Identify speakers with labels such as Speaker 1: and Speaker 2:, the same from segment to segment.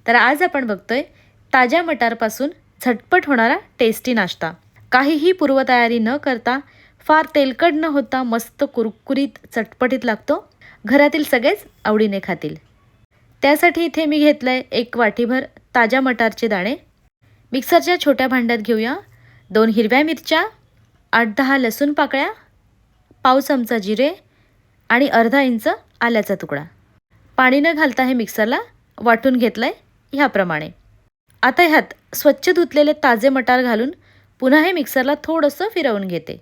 Speaker 1: तर आज आपण बघतोय ताज्या मटारपासून झटपट होणारा टेस्टी नाश्ता। काहीही पूर्वतयारी न करता, फार तेलकट न होता मस्त कुरकुरीत चटपटीत लागतो। घरातील सगळेच आवडीने खातील। त्यासाठी इथे मी घेतलंय 1 वाटीभर ताज्या मटारचे दाणे। मिक्सरच्या छोट्या भांड्यात घेऊया 2 हिरव्या मिरच्या, 8-10 लसूण पाकळ्या, पाव चमचा जिरे आणि अर्धा इंच आल्याचा तुकडा। पाणी न घालता हे मिक्सरला वाटून घेतलंय ह्याप्रमाणे। आता ह्यात स्वच्छ धुतलेले ताजे मटार घालून पुन्हा हे मिक्सरला थोडंसं फिरवून घेते।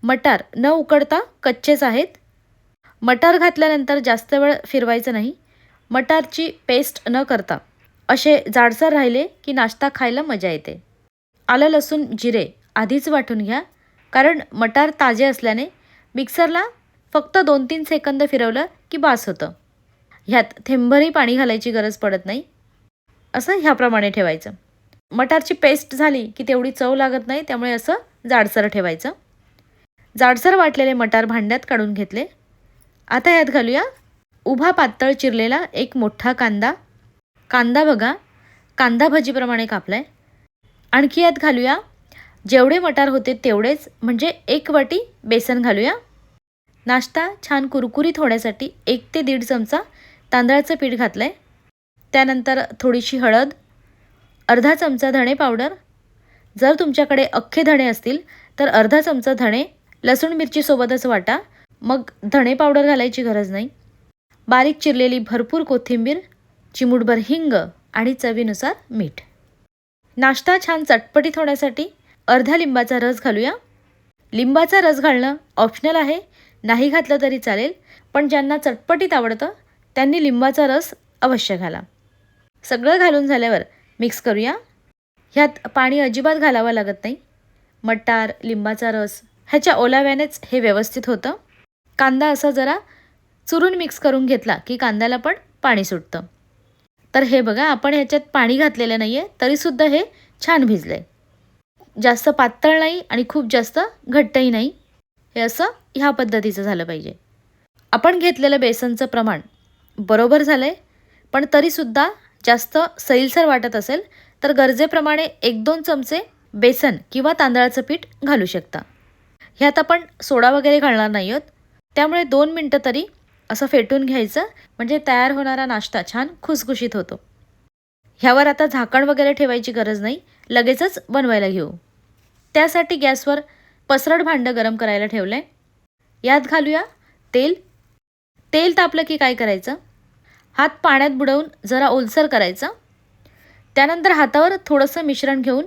Speaker 1: मटार न उकडता कच्चेच आहेत। मटार घातल्यानंतर जास्त वेळ फिरवायचं नाही। मटारची पेस्ट न करता असे जाडसर राहिले की नाश्ता खायला मजा येते। आलं लसूण जिरे आधीच वाटून घ्या, कारण मटार ताजे असल्याने मिक्सरला फक्त 2-3 सेकंद फिरवलं की बास होतं। ह्यात थेंबभरही पाणी घालायची गरज पडत नाही। असं ह्याप्रमाणे ठेवायचं। मटारची पेस्ट झाली की तेवढी चव लागत नाही, त्यामुळे असं जाडसर ठेवायचं। जाडसर वाटलेले मटार भांड्यात काढून घेतले। आता यात घालूया उभा पातळ चिरलेला 1 मोठा कांदा। कांदा बघा कांदा भजीप्रमाणे कापलाय। आणखी यात घालूया जेवढे मटार होते तेवढेच, म्हणजे 1 वाटी बेसन घालूया। नाश्ता छान कुरकुरीत होण्यासाठी 1 ते 1.5 चमचा तांदळाचं पीठ घातलंय। त्यानंतर थोडीशी हळद, अर्धा चमचा धणे पावडर। जर तुमच्याकडे अख्खे धणे असतील तर अर्धा चमचा धणे लसूण मिरची सोबतच वाटा, मग धणे पावडर घालायची गरज नाही। बारीक चिरलेली भरपूर कोथिंबीर, चिमूटभर हिंग आणि चवीनुसार मीठ। नाश्ता छान चटपटीत होण्यासाठी अर्धा लिंबाचा रस घालूया। लिंबाचा रस घालणं ऑप्शनल आहे, नाही घातलं तरी चालेल, पण ज्यांना चटपटीत आवडतं त्यांनी लिंबाचा रस अवश्य घाला। सगळं घालून झाल्यावर मिक्स करूया। ह्यात पाणी अजिबात घालावं लागत नाही। मटार, लिंबाचा रस ह्याच्या ओलाव्यानेच हे व्यवस्थित होतं। कांदा असा जरा चुरून मिक्स करून घेतला की कांद्याला पण पाणी सुटतं। तर हे बघा आपण ह्याच्यात पाणी घातलेलं नाही आहे, तरीसुद्धा हे छान भिजलंय। जास्त पातळ नाही आणि खूप जास्त घट्टही नाही। हे असं ह्या पद्धतीचं झालं पाहिजे। आपण घेतलेलं बेसनचं प्रमाण बरोबर झालंय, पण तरीसुद्धा जास्त सैलसर वाटत असेल तर गरजेप्रमाणे 1-2 चमचे बेसन किंवा तांदळाचं पीठ घालू शकता। ह्यात आपण सोडा वगैरे घालणार नाही आहोत, त्यामुळे 2 मिनटं तरी असं फेटून घ्यायचं, म्हणजे तयार होणारा नाश्ता छान खुसखुशीत होतो। ह्यावर आता झाकण वगैरे ठेवायची गरज नाही, लगेचच बनवायला घेऊ। त्यासाठी गॅसवर पसरट भांडं गरम करायला ठेवलंय। यात घालूया तेल। तेल तापलं की काय करायचं, हात पाण्यात बुडवून जरा ओलसर करायचं। त्यानंतर हातावर थोडंसं मिश्रण घेऊन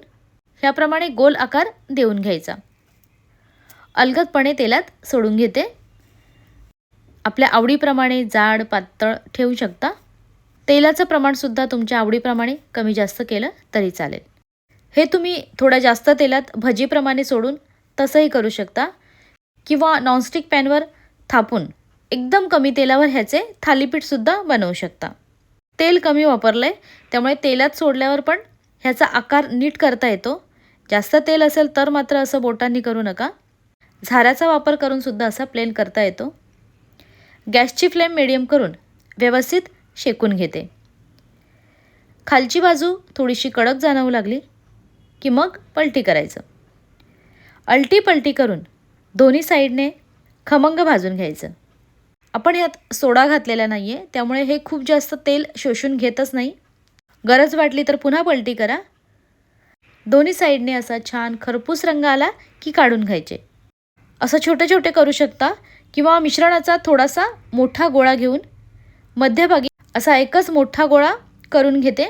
Speaker 1: ह्याप्रमाणे गोल आकार देऊन घ्यायचा। अलगदपणे तेलात सोडून घेते। आपल्या आवडीप्रमाणे जाड पातळ ठेवू शकता। तेलाचं प्रमाणसुद्धा तुमच्या आवडीप्रमाणे कमी जास्त केलं तरी चालेल। हे तुम्ही थोड्या जास्त तेलात भजीप्रमाणे सोडून तसंही करू शकता, किंवा नॉनस्टिक पॅनवर थापून एकदम कमी तेलावर ह्याचे थालीपीठसुद्धा बनवू शकता। तेल कमी वापरलंय, त्यामुळे तेलात सोडल्यावर पण ह्याचा आकार नीट करता येतो। जास्त तेल असेल तर मात्र असं बोटांनी करू नका। झाऱ्याचा वापर करून सुद्धा असा प्लेन करता येतो। गॅसची फ्लेम मीडियम करून व्यवस्थित शेकून घेते। खालची बाजू थोडीशी कडक जाणवू लागली की मग पलटी करायचं। अलटी पलटी करून दोन्ही साईडने खमंग भाजून घ्यायचं। आपण यात सोडा घातलेला नाही आहे, त्यामुळे हे खूप जास्त तेल शोषून घेतच नाही। गरज वाटली तर पुन्हा पलटी करा। दोन्ही साईडने असा छान खरपूस रंग आला की काढून घ्यायचे। असं छोटे छोटे करू शकता, किंवा मिश्रणाचा थोडासा मोठा गोळा घेऊन मध्यभागी असा एकच मोठा गोळा करून घेते।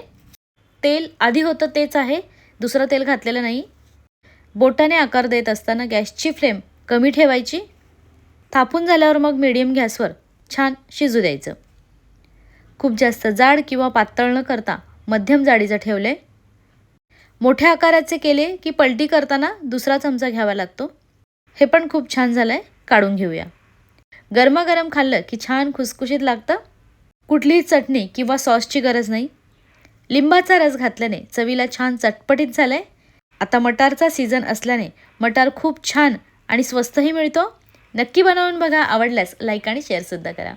Speaker 1: तेल आधी होतं तेच आहे, दुसरं तेल घातलेलं नाही। बोटाने आकार देत असताना गॅसची फ्लेम कमी ठेवायची। थापून झाल्यावर मग मीडियम गॅसवर छान शिजू द्यायचं। खूप जास्त जाड किंवा पातळ न करता मध्यम जाडीचं ठेवलंय। मोठ्या आकाराचे केले की पलटी करताना दुसरा चमचा घ्यावा लागतो। हे पण खूप छान झालंय, काढून घेऊया। गरमागरम खाल्लं की छान खुसखुशीत लागतं। कुठलीही चटणी किंवा सॉसची गरज नाही। लिंबाचा रस घातल्याने चवीला छान चटपटीत झालंय। आता मटारचा सीझन असल्याने मटार खूप छान आणि स्वस्तही मिळतो। नक्की बनवून बघा। आवडल्यास लाईक आणि शेअरसुद्धा करा।